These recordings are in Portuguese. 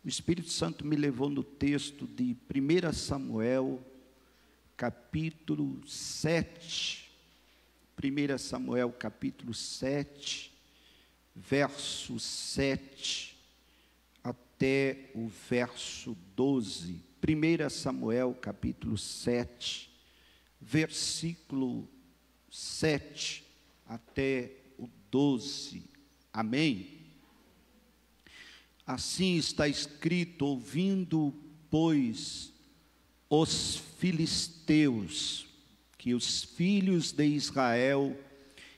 O Espírito Santo me levou no texto de 1 Samuel, capítulo 7. 1 Samuel, capítulo 7, verso 7 até o verso 12. 1 Samuel, capítulo 7, versículo 7 até o 12. Amém? Assim está escrito: ouvindo, pois, os filisteus, que os filhos de Israel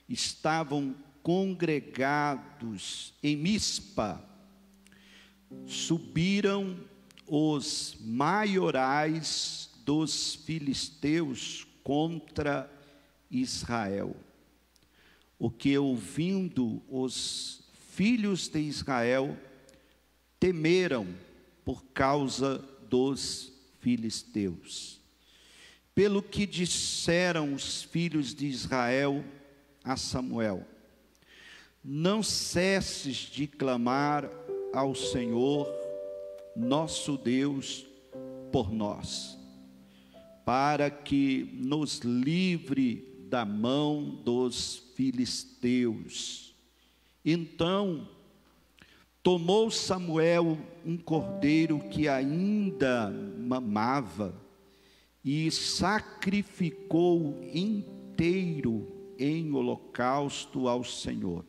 estavam congregados em Mispa, subiram os maiorais dos filisteus contra Israel. O que, ouvindo os filhos de Israel, temeram por causa dos filisteus. Pelo que disseram os filhos de Israel a Samuel: não cesses de clamar ao Senhor, nosso Deus, por nós, para que nos livre da mão dos filisteus. Então tomou Samuel um cordeiro que ainda mamava e sacrificou inteiro em holocausto ao Senhor.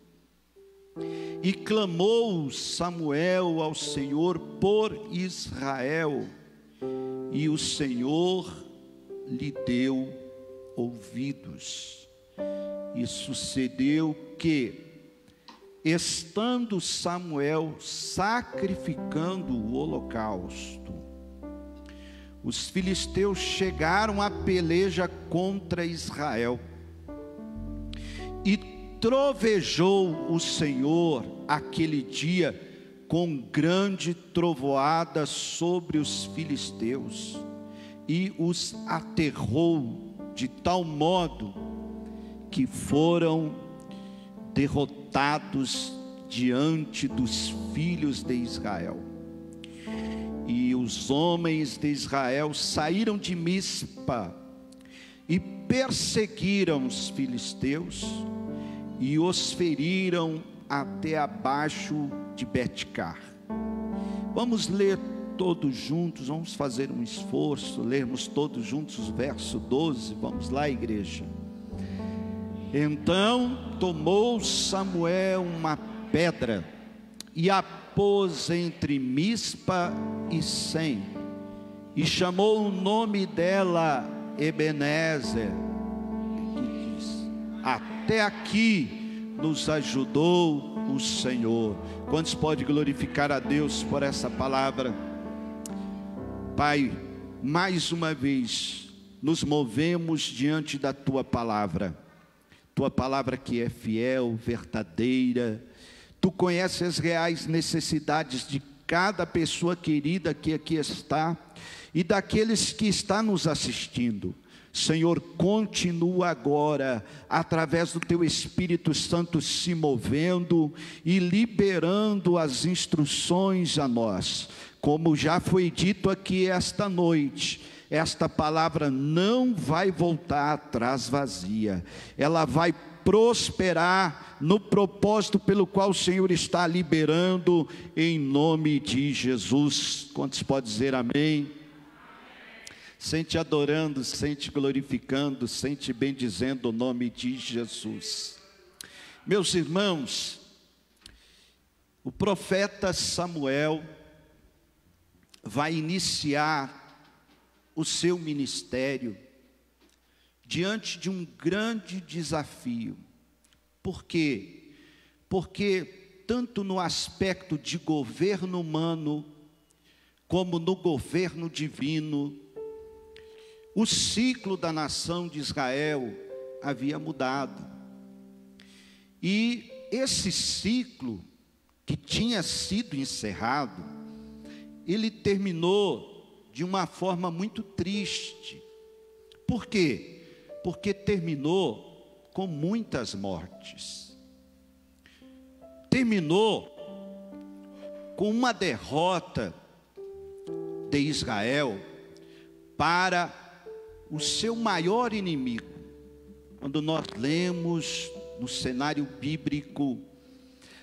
E clamou Samuel ao Senhor por Israel, e o Senhor lhe deu ouvidos. E sucedeu que, estando Samuel sacrificando o holocausto, os filisteus chegaram à peleja contra Israel, e trovejou o Senhor aquele dia com grande trovoada sobre os filisteus, e os aterrou de tal modo que foram derrotados diante dos filhos de Israel. E os homens de Israel saíram de Mispa e perseguiram os filisteus e os feriram até abaixo de Betcar. Vamos ler todos juntos, vamos fazer um esforço, lermos todos juntos o verso 12. Vamos lá, igreja. Então tomou Samuel uma pedra e a pôs entre Mispa e Sem, e chamou o nome dela Ebenezer, e diz: até aqui nos ajudou o Senhor. Quantos pode glorificar a Deus por essa palavra? Pai, mais uma vez nos movemos diante da Tua palavra que é fiel, verdadeira. Tu conheces as reais necessidades de cada pessoa querida que aqui está e daqueles que estão nos assistindo. Senhor, continua agora, através do Teu Espírito Santo, se movendo e liberando as instruções a nós. Como já foi dito aqui esta noite, esta palavra não vai voltar atrás vazia, ela vai prosperar no propósito pelo qual o Senhor está liberando, em nome de Jesus. Quantos podem dizer amém? Sente adorando, sente glorificando, sente bendizendo o nome de Jesus. Meus irmãos, o profeta Samuel vai iniciar o seu ministério diante de um grande desafio. Por quê? Porque tanto no aspecto de governo humano, como no governo divino, o ciclo da nação de Israel havia mudado. E esse ciclo que tinha sido encerrado, ele terminou de uma forma muito triste. Por quê? Porque terminou com muitas mortes. Terminou com uma derrota de Israel para o seu maior inimigo. Quando nós lemos no cenário bíblico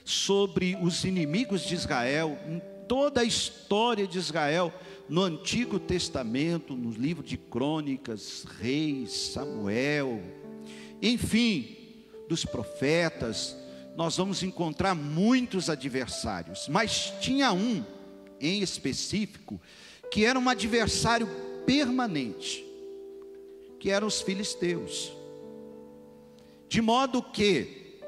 sobre os inimigos de Israel, em toda a história de Israel, no Antigo Testamento, no livro de Crônicas, Reis, Samuel, enfim, dos profetas, nós vamos encontrar muitos adversários, mas tinha um em específico que era um adversário permanente, que eram os filisteus. De modo que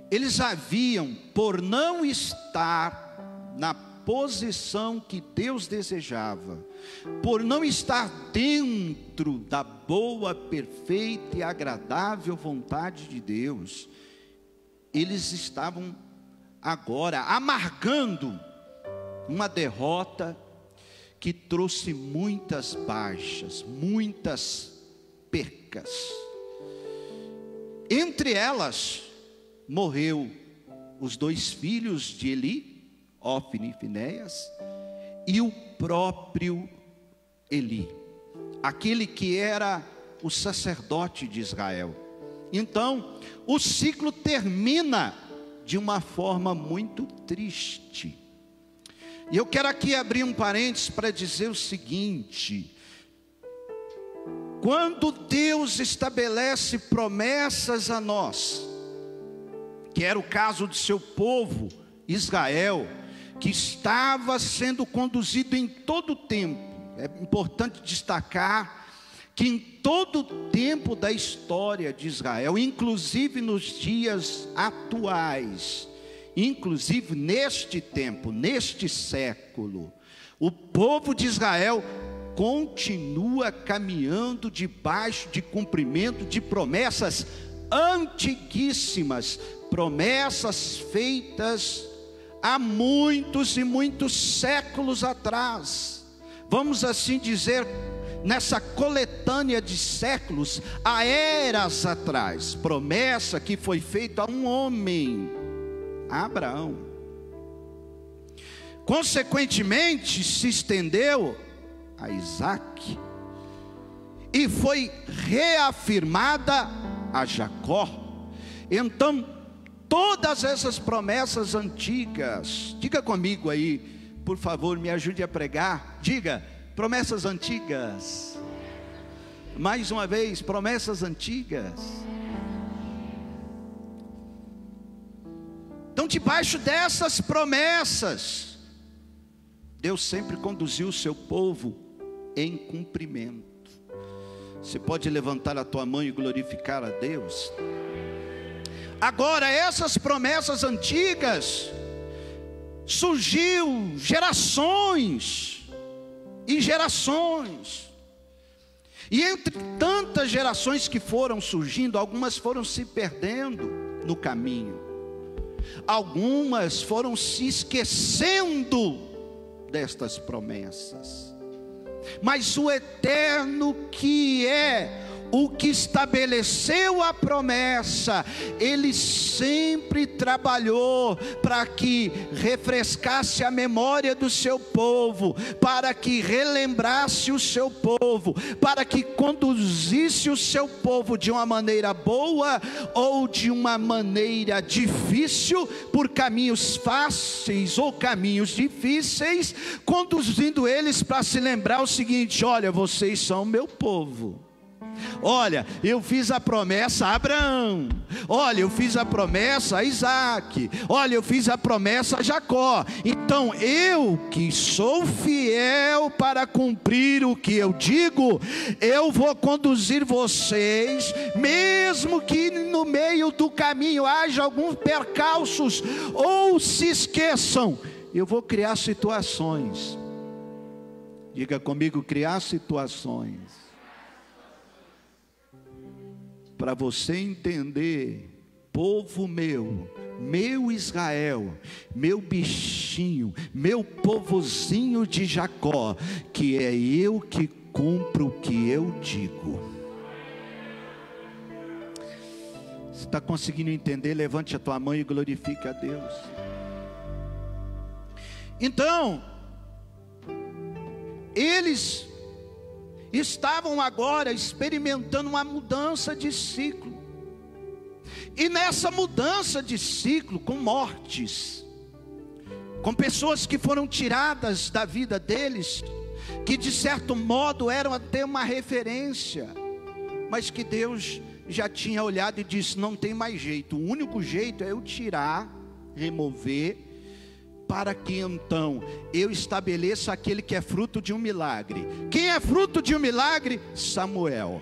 eles haviam, por não estar na posição que Deus desejava, por não estar dentro da boa, perfeita e agradável vontade de Deus, eles estavam agora amargando uma derrota que trouxe muitas baixas, muitas percas. Entre elas, morreu os 2 filhos de Eli, Ofni e Finéias, e o próprio Eli, aquele que era o sacerdote de Israel. Então, o ciclo termina de uma forma muito triste. E eu quero aqui abrir um parênteses para dizer o seguinte: quando Deus estabelece promessas a nós, que era o caso de seu povo Israel, que estava sendo conduzido em todo o tempo, é importante destacar que em todo o tempo da história de Israel, inclusive nos dias atuais, inclusive neste tempo, neste século, o povo de Israel continua caminhando debaixo de cumprimento de promessas antiguíssimas, promessas feitas há muitos e muitos séculos atrás, vamos assim dizer, nessa coletânea de séculos, há eras atrás, promessa que foi feita a um homem, a Abraão, consequentemente se estendeu a Isaac, e foi reafirmada a Jacó. Então, todas essas promessas antigas, diga comigo aí, por favor, me ajude a pregar, diga, promessas antigas, mais uma vez, promessas antigas. Então, debaixo dessas promessas, Deus sempre conduziu o seu povo em cumprimento. Você pode levantar a tua mão e glorificar a Deus? Agora, essas promessas antigas, surgiu gerações e gerações, e entre tantas gerações que foram surgindo, algumas foram se perdendo no caminho, algumas foram se esquecendo destas promessas, mas o Eterno, que é o que estabeleceu a promessa, Ele sempre trabalhou para que refrescasse a memória do seu povo, para que relembrasse o seu povo, para que conduzisse o seu povo de uma maneira boa ou de uma maneira difícil, por caminhos fáceis ou caminhos difíceis, conduzindo eles para se lembrar o seguinte: olha, vocês são meu povo. Olha, eu fiz a promessa a Abraão. Olha, eu fiz a promessa a Isaac. Olha, eu fiz a promessa a Jacó. Então, eu que sou fiel para cumprir o que eu digo, eu vou conduzir vocês, mesmo que no meio do caminho haja alguns percalços ou se esqueçam, eu vou criar situações. Diga comigo, criar situações, para você entender, povo meu, meu Israel, meu bichinho, meu povozinho de Jacó, que é eu que cumpro o que eu digo. Você está conseguindo entender? Levante a tua mão e glorifique a Deus. Então, eles estavam agora experimentando uma mudança de ciclo. E nessa mudança de ciclo, com mortes, com pessoas que foram tiradas da vida deles, que de certo modo eram até uma referência, mas que Deus já tinha olhado e disse: não tem mais jeito, o único jeito é eu tirar, remover, para que então eu estabeleça aquele que é fruto de um milagre. Quem é fruto de um milagre? Samuel.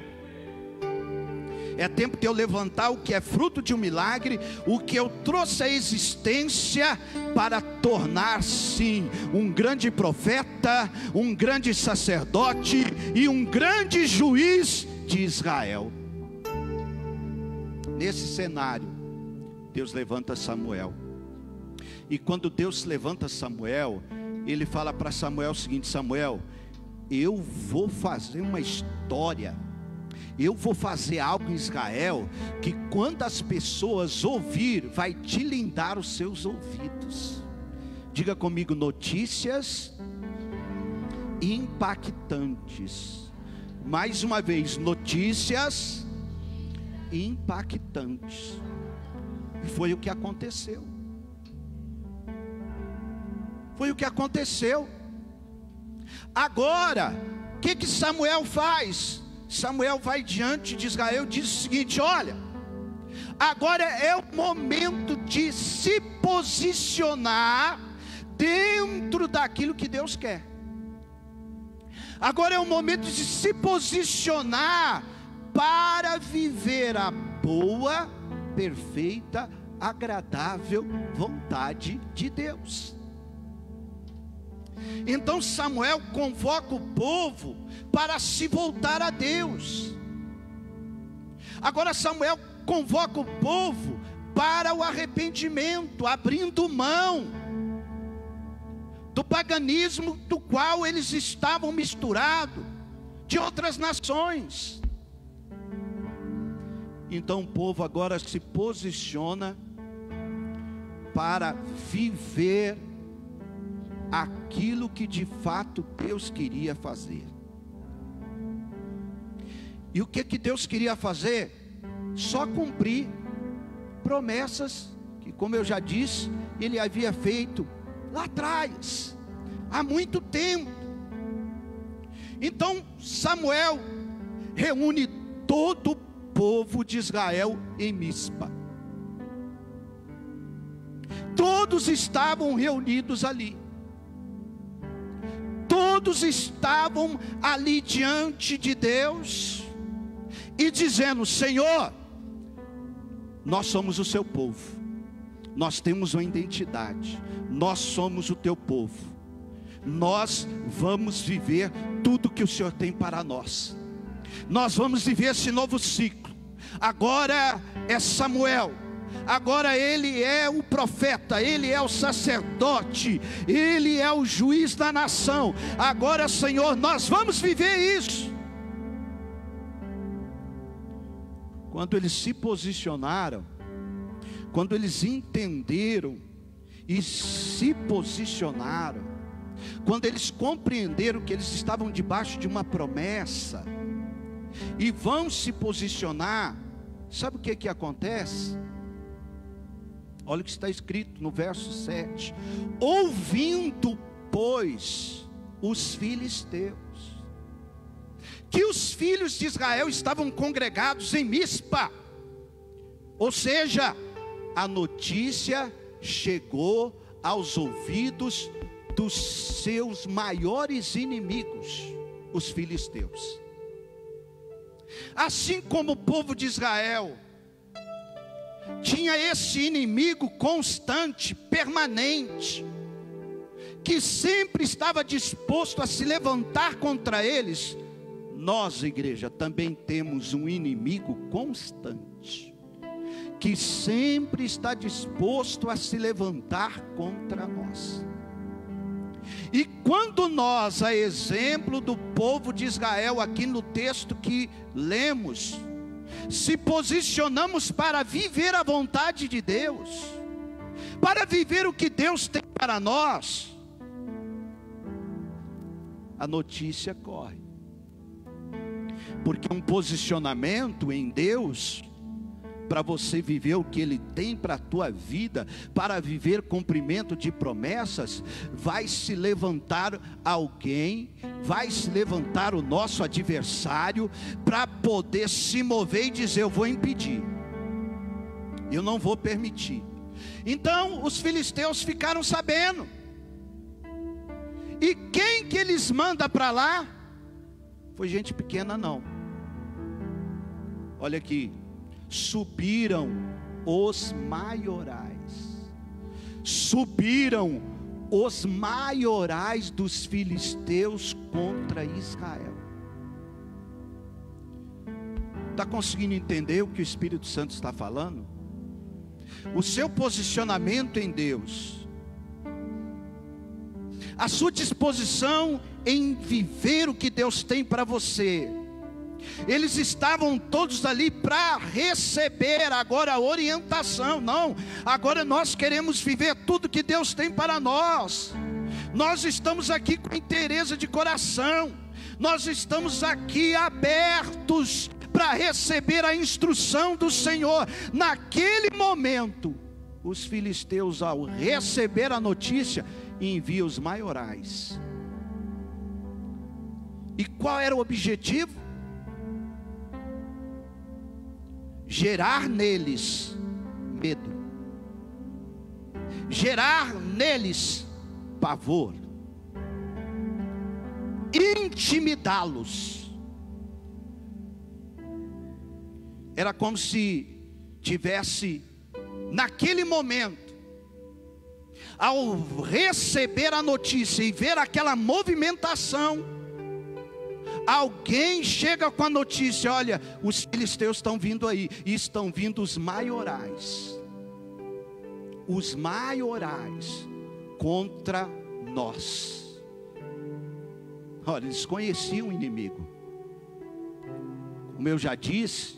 É tempo de eu levantar o que é fruto de um milagre, o que eu trouxe à existência, para tornar sim um grande profeta, um grande sacerdote e um grande juiz de Israel. Nesse cenário, Deus levanta Samuel. E quando Deus levanta Samuel, Ele fala para Samuel o seguinte: Samuel, eu vou fazer uma história, eu vou fazer algo em Israel, que quando as pessoas ouvir, vai tilindar os seus ouvidos. Diga comigo: notícias impactantes. Mais uma vez, notícias impactantes. E foi o que aconteceu. Foi o que aconteceu. Agora, o que Samuel faz? Samuel vai diante de Israel e diz o seguinte: olha, agora é o momento de se posicionar dentro daquilo que Deus quer. Agora é o momento de se posicionar para viver a boa, perfeita, agradável vontade de Deus. Então Samuel convoca o povo para se voltar a Deus. Agora Samuel convoca o povo para o arrependimento, abrindo mão do paganismo do qual eles estavam misturados, de outras nações. Então o povo agora se posiciona para viver aquilo que de fato Deus queria fazer. E o que Deus queria fazer? Só cumprir promessas que, como eu já disse, Ele havia feito lá atrás, há muito tempo. Então Samuel reúne todo o povo de Israel em Mispa. Todos estavam reunidos ali. Todos estavam ali diante de Deus e dizendo: Senhor, nós somos o seu povo, nós temos uma identidade, nós somos o teu povo, nós vamos viver tudo que o Senhor tem para nós, nós vamos viver esse novo ciclo. Agora é Samuel, agora ele é o profeta, ele é o sacerdote, ele é o juiz da nação. Agora, Senhor, nós vamos viver isso. Quando eles se posicionaram, quando eles entenderam e se posicionaram, quando eles compreenderam que eles estavam debaixo de uma promessa e vão se posicionar, sabe o que acontece? Olha o que está escrito no verso 7. Ouvindo, pois, os filisteus que os filhos de Israel estavam congregados em Mispa, ou seja, a notícia chegou aos ouvidos dos seus maiores inimigos, os filisteus. Assim como o povo de Israel tinha esse inimigo constante, permanente, que sempre estava disposto a se levantar contra eles, nós, igreja, também temos um inimigo constante, que sempre está disposto a se levantar contra nós. E quando nós, a exemplo do povo de Israel, aqui no texto que lemos, se posicionamos para viver a vontade de Deus, para viver o que Deus tem para nós, a notícia corre. Porque um posicionamento em Deus, para você viver o que Ele tem para a tua vida, para viver cumprimento de promessas, vai se levantar alguém, vai se levantar o nosso adversário, para poder se mover e dizer: eu vou impedir, eu não vou permitir. Então os filisteus ficaram sabendo, e quem que eles mandam para lá? Foi gente pequena não. Olha aqui, subiram os maiorais, subiram os maiorais dos filisteus contra Israel. Está conseguindo entender o que o Espírito Santo está falando? O seu posicionamento em Deus, a sua disposição em viver o que Deus tem para você. Eles estavam todos ali para receber agora a orientação. Não, agora nós queremos viver tudo que Deus tem para nós. Nós estamos aqui com interesse de coração, nós estamos aqui abertos para receber a instrução do Senhor. Naquele momento, os filisteus, ao receber a notícia, enviam os maiorais. E qual era o objetivo? Gerar neles medo, gerar neles pavor, intimidá-los. Era como se tivesse, naquele momento, ao receber a notícia e ver aquela movimentação, alguém chega com a notícia: olha, os filisteus estão vindo aí, e estão vindo os maiorais contra nós. Olha, eles conheciam o inimigo. Como eu já disse,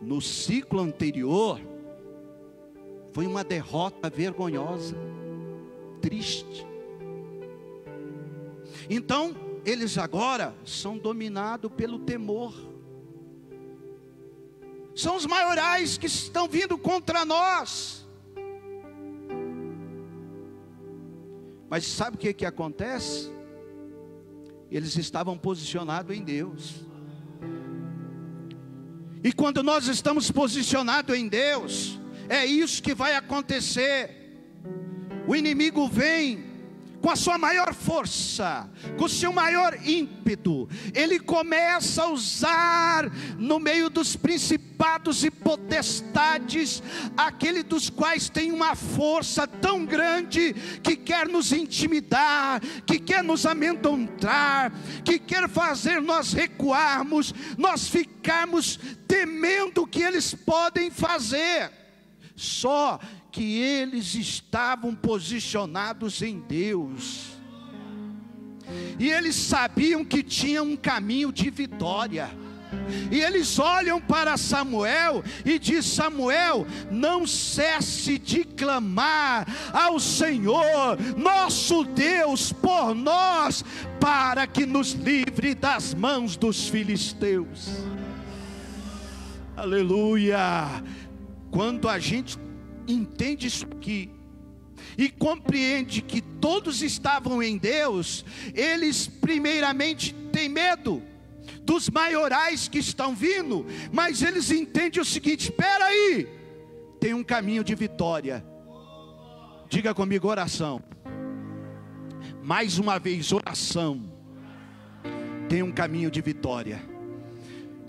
no ciclo anterior, foi uma derrota vergonhosa, triste. Então, eles agora são dominados pelo temor. São os maiorais que estão vindo contra nós. Mas sabe o que acontece? Eles estavam posicionados em Deus. E quando nós estamos posicionados em Deus, é isso que vai acontecer. O inimigo vem com a sua maior força, com o seu maior ímpeto. Ele começa a usar no meio dos principados e potestades, aquele dos quais tem uma força tão grande, que quer nos intimidar, que quer nos amedrontar, que quer fazer nós recuarmos, nós ficarmos temendo o que eles podem fazer. Só que eles estavam posicionados em Deus, e eles sabiam que tinha um caminho de vitória. E eles olham para Samuel e diz: Samuel, não cesse de clamar ao Senhor nosso Deus por nós, para que nos livre das mãos dos filisteus. Aleluia! Quando a gente entende isso aqui e compreende que todos estavam em Deus, eles primeiramente têm medo dos maiorais que estão vindo, mas eles entendem o seguinte: espera aí, tem um caminho de vitória. Diga comigo: oração. Mais uma vez, oração. Tem um caminho de vitória.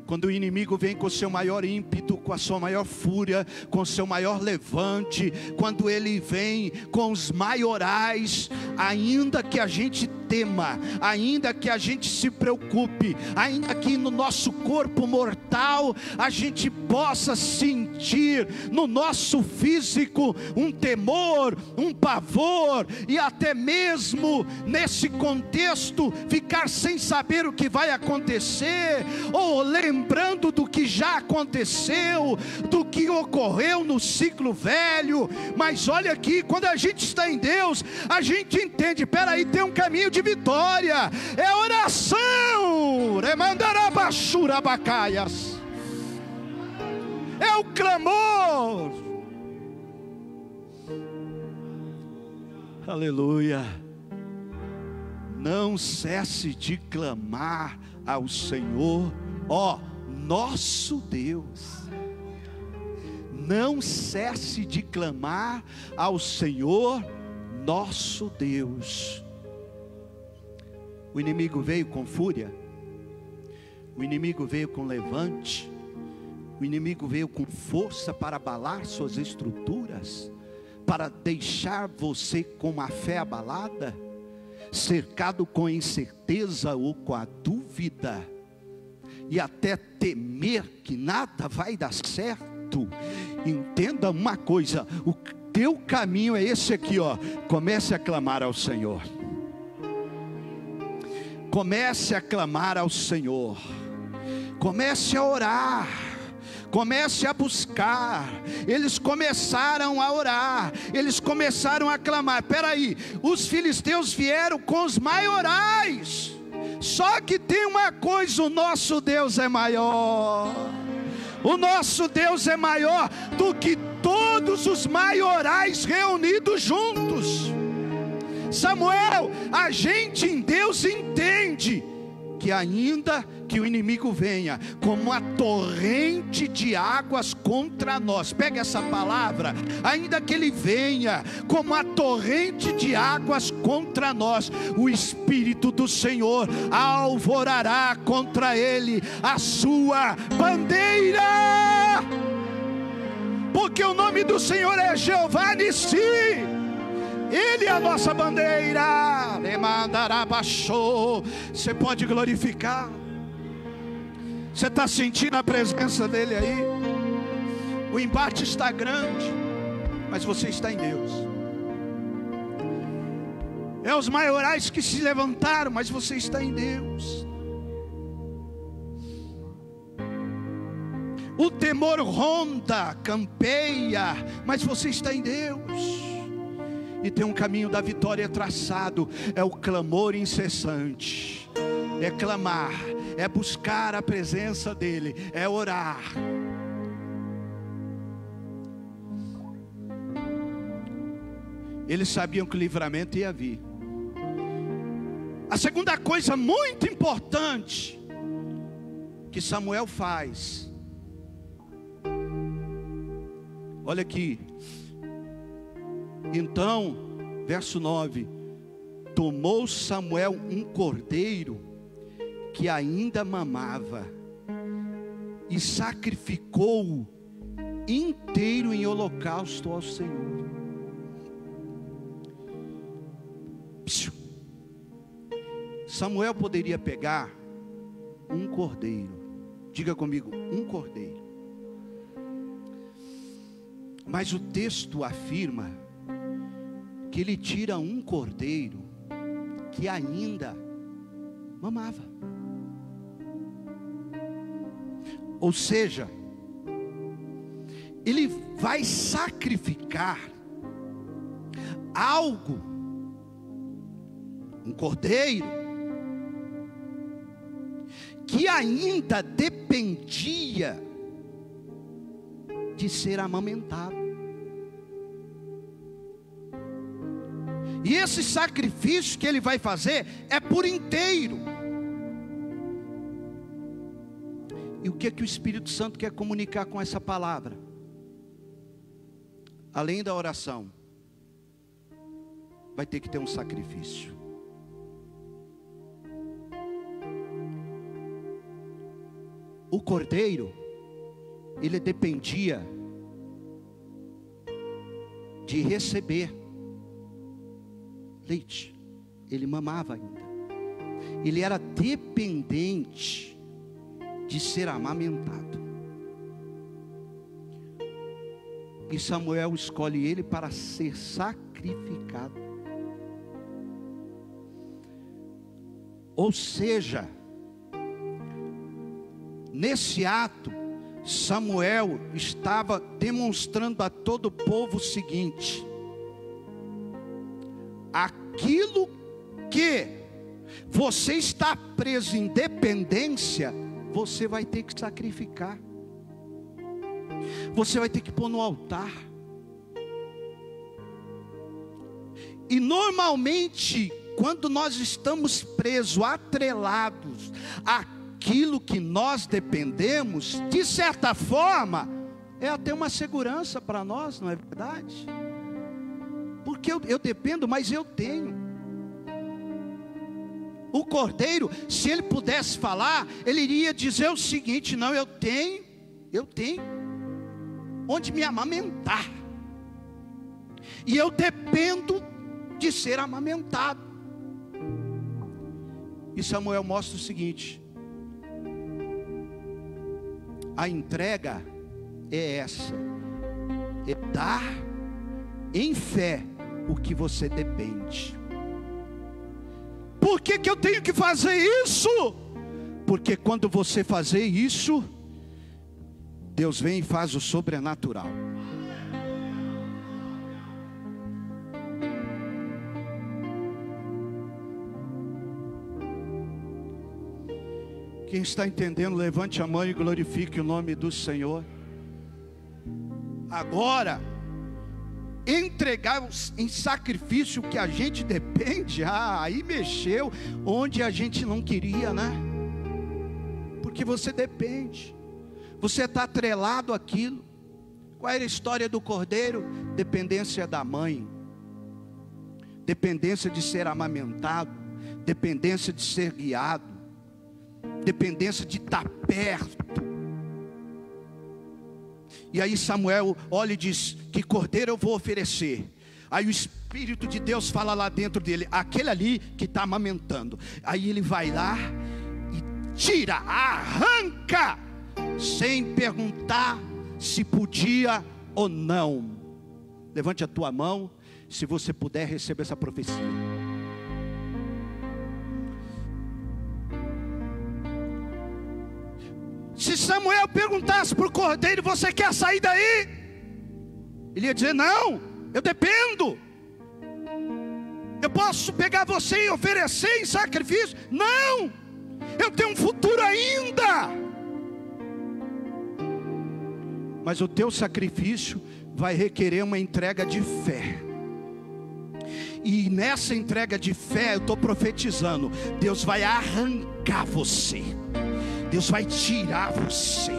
Quando o inimigo vem com o seu maior ímpeto, com a sua maior fúria, com o seu maior levante, quando ele vem com os maiorais, ainda que a gente tema, ainda que a gente se preocupe, ainda que no nosso corpo mortal a gente possa sentir no nosso físico um temor, um pavor, e até mesmo nesse contexto ficar sem saber o que vai acontecer, ou lembrando do que já aconteceu, do que ocorreu no ciclo velho. Mas olha aqui, quando a gente está em Deus, a gente entende: peraí, tem um caminho de vitória, é oração, remandarabachurabacaias, é o clamor. Aleluia. Não cesse de clamar ao Senhor, ó nosso Deus. Não cesse de clamar ao Senhor nosso Deus. O inimigo veio com fúria, o inimigo veio com levante, o inimigo veio com força para abalar suas estruturas, para deixar você com a fé abalada, cercado com a incerteza ou com a dúvida, e até temer que nada vai dar certo. Entenda uma coisa, o teu caminho é esse aqui, ó. Comece a clamar ao Senhor. Comece a clamar ao Senhor. Comece a orar. Comece a buscar. Eles começaram a orar, eles começaram a clamar. Espera aí, os filisteus vieram com os maiorais. Só que tem uma coisa, o nosso Deus é maior. O nosso Deus é maior do que todos os maiorais reunidos juntos. Samuel, a gente em Deus entende que ainda que o inimigo venha como uma torrente de águas contra nós, pega essa palavra, ainda que ele venha como uma torrente de águas contra nós, o Espírito do Senhor alvorará contra ele a sua bandeira, porque o nome do Senhor é Jeová Nissi. Ele é a nossa bandeira. Você pode glorificar. Você está sentindo a presença dele aí? O embate está grande, mas você está em Deus. É os maiorais que se levantaram, mas você está em Deus. O temor ronda, campeia, mas você está em Deus. E tem um caminho da vitória traçado, é o clamor incessante, é clamar, é buscar a presença dEle, é orar. Eles sabiam que o livramento ia vir. A segunda coisa muito importante que Samuel faz, olha aqui. Então, verso 9: tomou Samuel um cordeiro que ainda mamava e sacrificou-o inteiro em holocausto ao Senhor. Samuel poderia pegar um cordeiro, diga comigo, um cordeiro, mas o texto afirma que ele tira um cordeiro que ainda mamava. Ou seja, ele vai sacrificar algo, um cordeiro, que ainda dependia de ser amamentado. E esse sacrifício que ele vai fazer é por inteiro. E o que é que o Espírito Santo quer comunicar com essa palavra? Além da oração, vai ter que ter um sacrifício. O cordeiro, ele dependia de receber leite, ele mamava ainda, ele era dependente de ser amamentado, e Samuel escolhe ele para ser sacrificado. Ou seja, nesse ato, Samuel estava demonstrando a todo o povo o seguinte: aquilo que você está preso em dependência, você vai ter que sacrificar. Você vai ter que pôr no altar. E normalmente, quando nós estamos presos, atrelados àquilo que nós dependemos, de certa forma, é até uma segurança para nós, não é verdade? Porque eu dependo, mas eu tenho. O cordeiro, se ele pudesse falar, ele iria dizer o seguinte: não, eu tenho onde me amamentar, e eu dependo de ser amamentado. E Samuel mostra o seguinte: a entrega é essa, é dar em fé o que você depende. Por que eu tenho que fazer isso? Porque quando você fazer isso, Deus vem e faz o sobrenatural. Quem está entendendo, levante a mão e glorifique o nome do Senhor. Agora, entregar em sacrifício o que a gente depende, aí mexeu onde a gente não queria, né? Porque você depende, você está atrelado àquilo. Qual era a história do cordeiro? Dependência da mãe, dependência de ser amamentado, dependência de ser guiado, dependência de estar perto. E aí Samuel olha e diz: que cordeiro eu vou oferecer? Aí o Espírito de Deus fala lá dentro dele: aquele ali que está amamentando. Aí ele vai lá e tira, arranca, sem perguntar se podia ou não. Levante a tua mão, se você puder receber essa profecia. Se Samuel perguntasse para o cordeiro: você quer sair daí? Ele ia dizer: não, eu dependo. Eu posso pegar você e oferecer em sacrifício? Não, eu tenho um futuro ainda. Mas o teu sacrifício vai requerer uma entrega de fé. E nessa entrega de fé, eu estou profetizando, Deus vai arrancar você, Deus vai tirar você.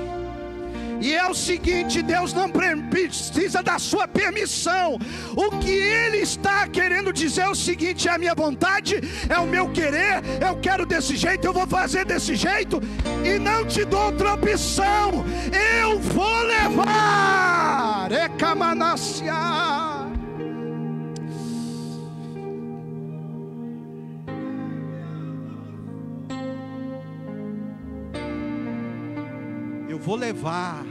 E é o seguinte: Deus não precisa da sua permissão. O que Ele está querendo dizer é o seguinte: é a minha vontade, é o meu querer, eu quero desse jeito, eu vou fazer desse jeito, e não te dou outra opção, eu vou levar. É Camanacia. Eu vou levar.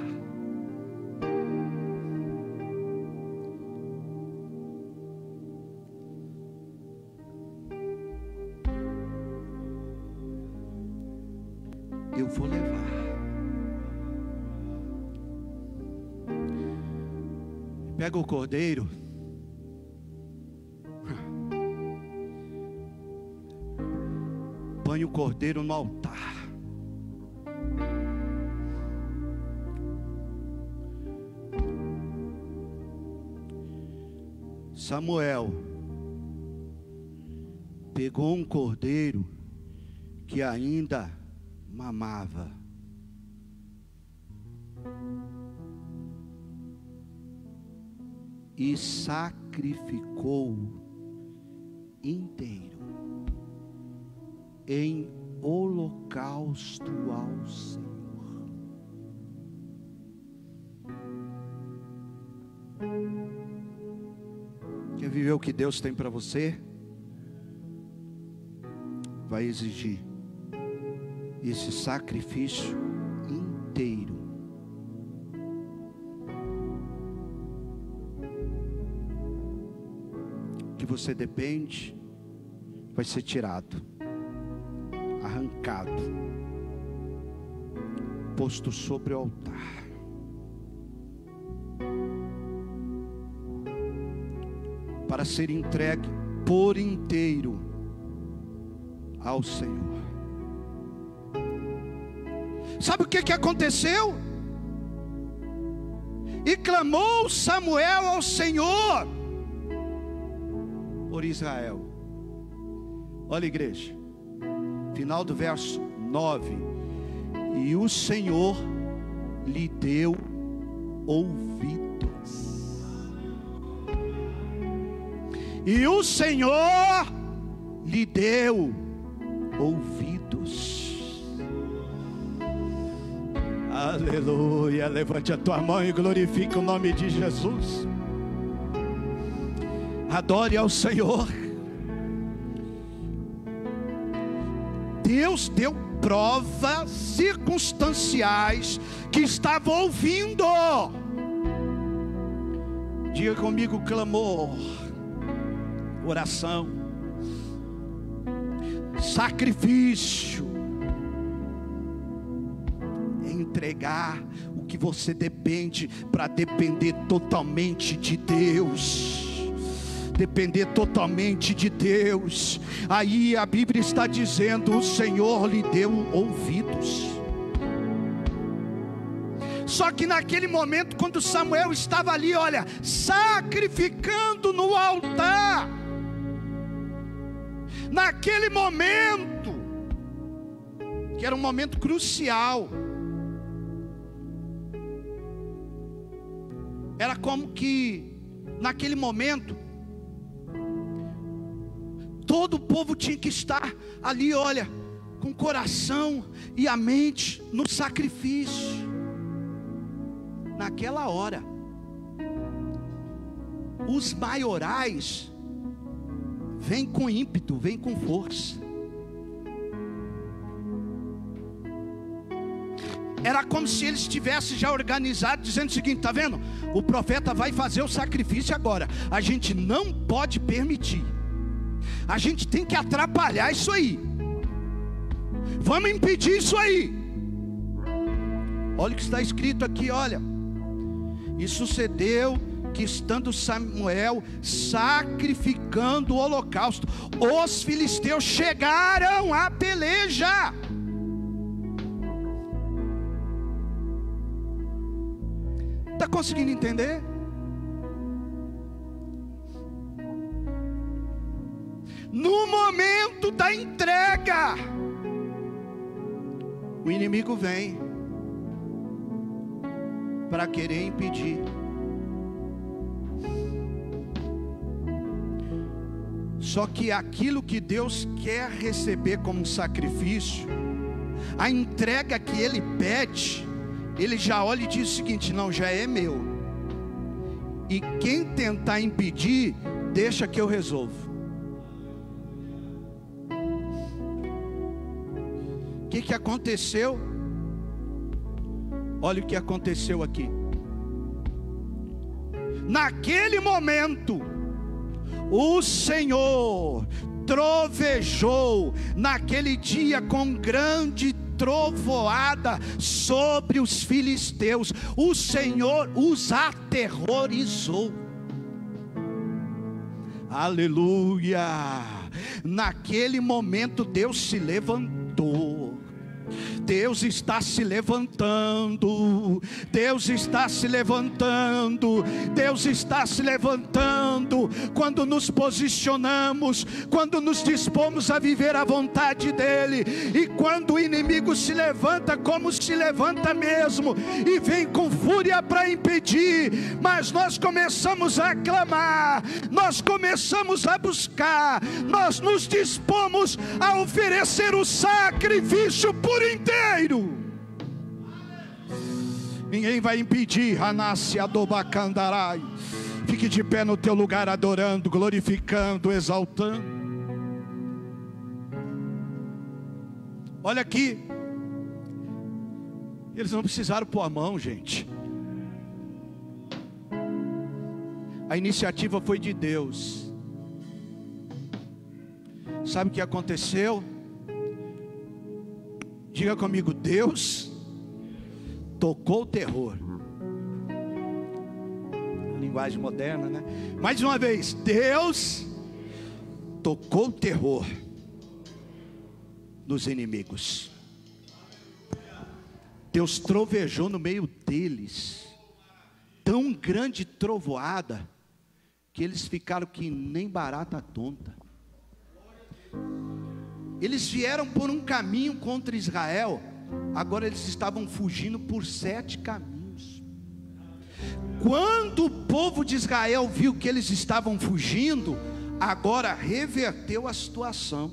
Eu vou levar. Pega o cordeiro. Põe o cordeiro no altar. Samuel pegou um cordeiro que ainda mamava, e sacrificou inteiro em holocausto ao Senhor. Quer viver o que Deus tem para você? Vai exigir esse sacrifício inteiro. Que você depende, vai ser tirado, arrancado, posto sobre o altar. Para ser entregue por inteiro ao Senhor. Sabe o que aconteceu? E clamou Samuel ao Senhor por Israel. Olha, igreja, final do verso 9: e o Senhor lhe deu ouvidos. E o Senhor lhe deu ouvidos. Aleluia. Levante a tua mão e glorifique o nome de Jesus. Adore ao Senhor. Deus deu provas circunstanciais que estava ouvindo. Diga comigo: clamor, oração, sacrifício, entregar o que você depende, para depender totalmente de Deus. Depender totalmente de Deus. Aí a Bíblia está dizendo: o Senhor lhe deu ouvidos. Só que naquele momento, quando Samuel estava ali, olha, sacrificando no altar, naquele momento, que era um momento crucial, era como que naquele momento todo o povo tinha que estar ali, olha, com o coração e a mente no sacrifício. Naquela hora, os maiorais vêm com ímpeto, vêm com força. Era como se eles estivessem já organizados, dizendo o seguinte: está vendo? O profeta vai fazer o sacrifício agora. A gente não pode permitir. A gente tem que atrapalhar isso aí. Vamos impedir isso aí. Olha o que está escrito aqui, olha. E sucedeu que, estando Samuel sacrificando o holocausto, os filisteus chegaram à peleja. Está conseguindo entender? No momento da entrega, o inimigo vem para querer impedir. Só que aquilo que Deus quer receber como sacrifício, a entrega que Ele pede, Ele já olha e diz o seguinte: não, já é meu. E quem tentar impedir, deixa que eu resolvo. O que aconteceu? Olha o que aconteceu aqui. Naquele momento, o Senhor trovejou naquele dia com grande trovoada sobre os filisteus. O Senhor os aterrorizou. Aleluia. Naquele momento Deus se levantou. Deus está se levantando. Deus está se levantando. Deus está se levantando. Quando nos posicionamos, quando nos dispomos a viver a vontade dEle, e quando o inimigo se levanta, como se levanta mesmo, e vem com fúria para impedir, mas nós começamos a clamar, nós começamos a buscar, nós nos dispomos a oferecer o sacrifício por inteiro. Ninguém vai impedir. Hanassi Adobacandarai. Fique de pé no teu lugar, adorando, glorificando, exaltando. Olha aqui, eles não precisaram pôr a mão, gente. A iniciativa foi de Deus. Sabe o que aconteceu? Diga comigo: Deus tocou o terror. Linguagem moderna, né? Mais uma vez, Deus tocou o terror. nos inimigos. Deus trovejou no meio deles, tão grande trovoada, que eles ficaram que nem barata tonta. Eles vieram por um caminho contra Israel, agora eles estavam fugindo por 7 caminhos. Quando o povo de Israel viu que eles estavam fugindo, agora reverteu a situação.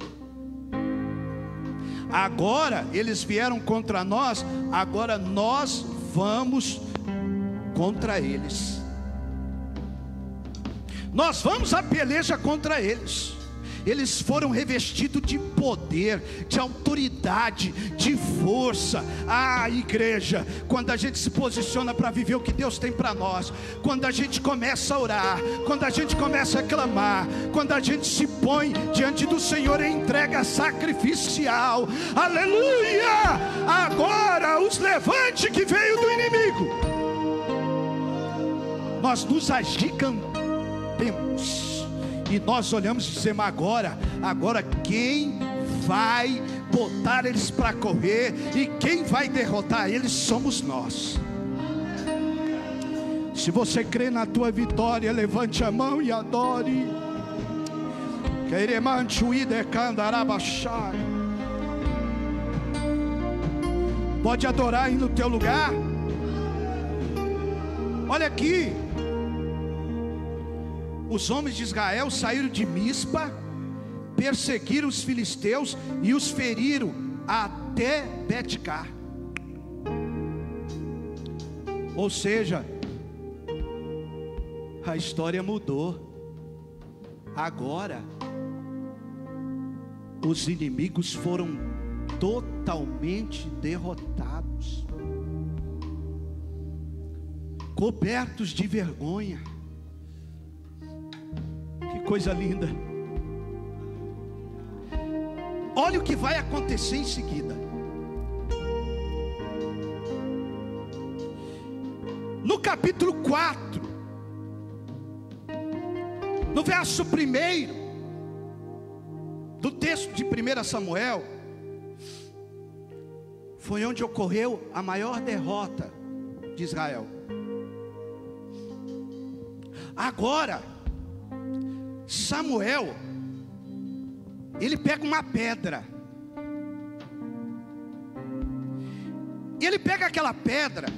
Agora eles vieram contra nós, agora nós vamos contra eles. Nós vamos à peleja contra eles. Eles foram revestidos de poder, de autoridade, de força. Ah, igreja, quando a gente se posiciona para viver o que Deus tem para nós, quando a gente começa a orar, quando a gente começa a clamar, quando a gente se põe diante do Senhor em entrega sacrificial, aleluia! Agora os levante que veio do inimigo, nós nos agigantemos. E nós olhamos e dizemos: agora quem vai botar eles para correr e quem vai derrotar eles somos nós. Se você crê na tua vitória, levante a mão e adore. Pode adorar aí no teu lugar. Olha aqui. Os homens de Israel saíram de Mispa, perseguiram os filisteus e os feriram até Bet-Car. Ou seja, a história mudou. Agora os inimigos foram totalmente derrotados, cobertos de vergonha. Coisa linda. Olha o que vai acontecer em seguida. No capítulo 4, no verso 1 do texto de 1 Samuel, foi onde ocorreu a maior derrota de Israel. Agora Samuel, ele pega uma pedra, e ele pega aquela pedra,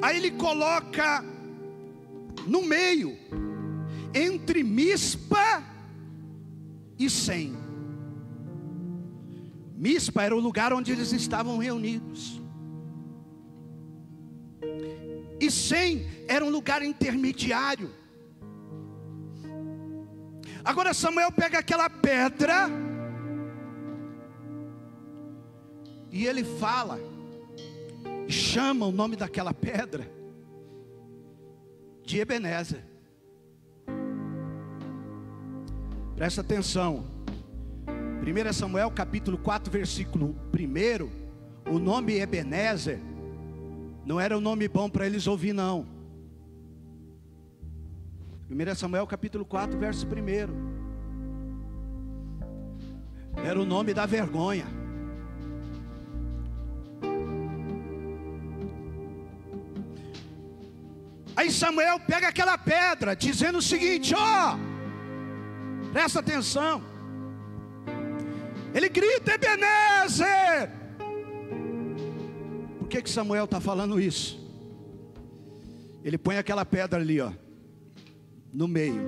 aí ele coloca no meio, entre Mispa e Sem. Mispa era o lugar onde eles estavam reunidos, e Sem era um lugar intermediário. Agora Samuel pega aquela pedra e ele fala, chama o nome daquela pedra de Ebenezer. Presta atenção, 1 Samuel capítulo 4 versículo 1, o nome Ebenezer não era um nome bom para eles ouvir não. 1 Samuel capítulo 4 verso 1, era o nome da vergonha. Aí Samuel pega aquela pedra, dizendo o seguinte: presta atenção. Ele grita: Ebenezer. Por que Samuel está falando isso? Ele põe aquela pedra ali, no meio.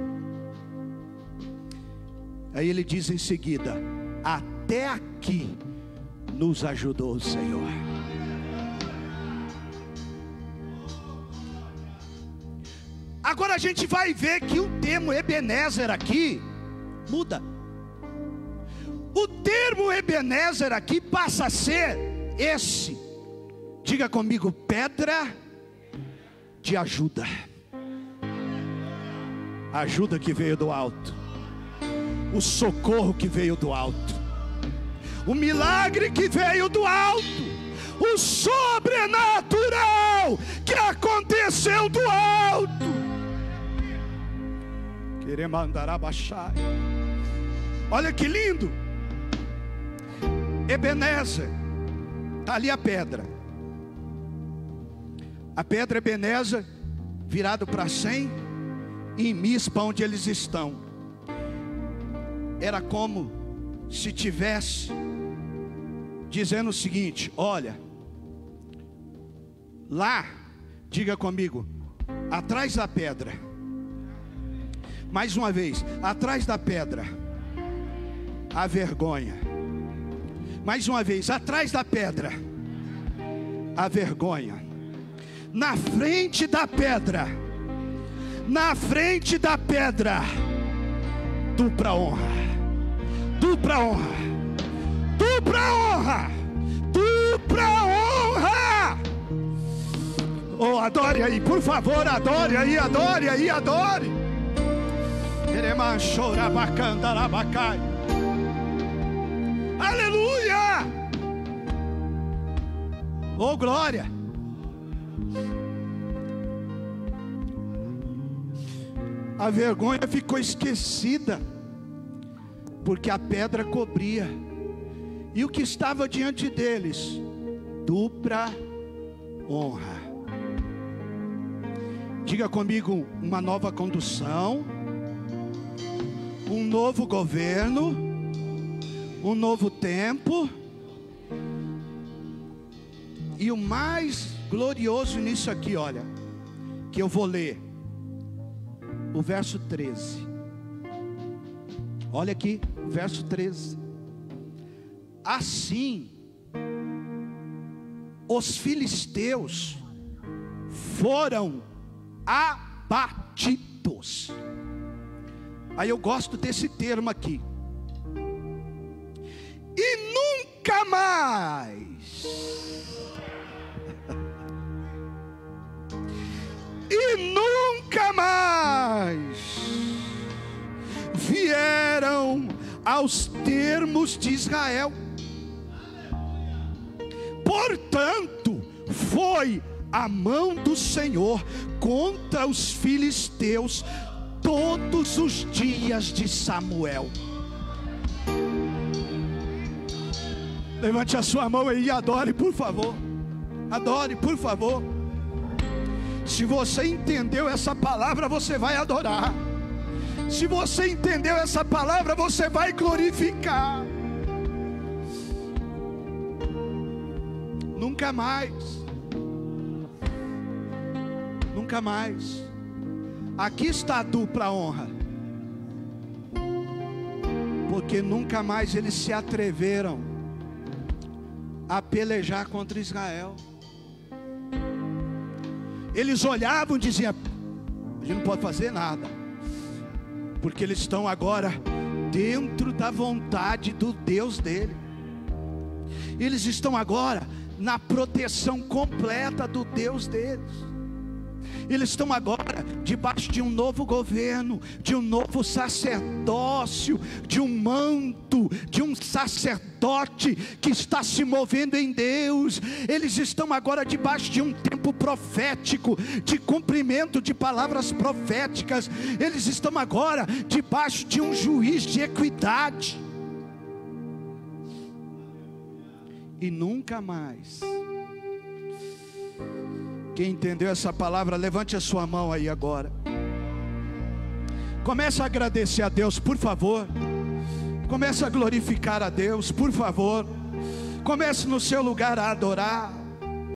Aí ele diz em seguida: até aqui nos ajudou o Senhor. Agora a gente vai ver que o termo Ebenezer aqui muda. O termo Ebenezer aqui passa a ser esse, diga comigo, pedra de ajuda. A ajuda que veio do alto, o socorro que veio do alto, o milagre que veio do alto, o sobrenatural que aconteceu do alto. Querer mandar abaixar. Olha que lindo. Ebenezer, está ali a pedra Ebenezer, virado para Sem, e em Mispa, onde eles estão, era como se tivesse dizendo o seguinte: olha, lá, diga comigo, atrás da pedra, mais uma vez, atrás da pedra, a vergonha. Mais uma vez, atrás da pedra, a vergonha. Na frente da pedra, dupla honra, dupla honra, dupla honra, dupla honra. Oh, adore aí, por favor, adore aí, adore aí, adore. Aleluia! Oh, glória! A vergonha ficou esquecida, porque a pedra cobria, e o que estava diante deles? Dupla honra. Diga comigo, uma nova condução, um novo governo, um novo tempo. E o mais glorioso nisso aqui, olha, que eu vou ler o verso 13. Olha aqui, o verso 13. Assim, os filisteus foram abatidos. Aí eu gosto desse termo aqui. E nunca mais, e nunca mais vieram aos termos de Israel. Portanto, foi a mão do Senhor contra os filisteus todos os dias de Samuel. Levante a sua mão aí e adore, por favor. Adore, por favor. Se você entendeu essa palavra, você vai adorar. Se você entendeu essa palavra, você vai glorificar. Nunca mais. Nunca mais. Aqui está a dupla honra. Porque nunca mais eles se atreveram a pelejar contra Israel. Eles olhavam e diziam: a gente não pode fazer nada, porque eles estão agora dentro da vontade do Deus dele. Eles estão agora na proteção completa do Deus deles. Eles estão agora debaixo de um novo governo, de um novo sacerdócio, de um manto, de um sacerdote que está se movendo em Deus. Eles estão agora debaixo de um tempo profético, de cumprimento de palavras proféticas. Eles estão agora debaixo de um juiz de equidade. E nunca mais. Quem entendeu essa palavra, levante a sua mão aí agora. Comece a agradecer a Deus, por favor. Comece a glorificar a Deus, por favor. Comece no seu lugar a adorar.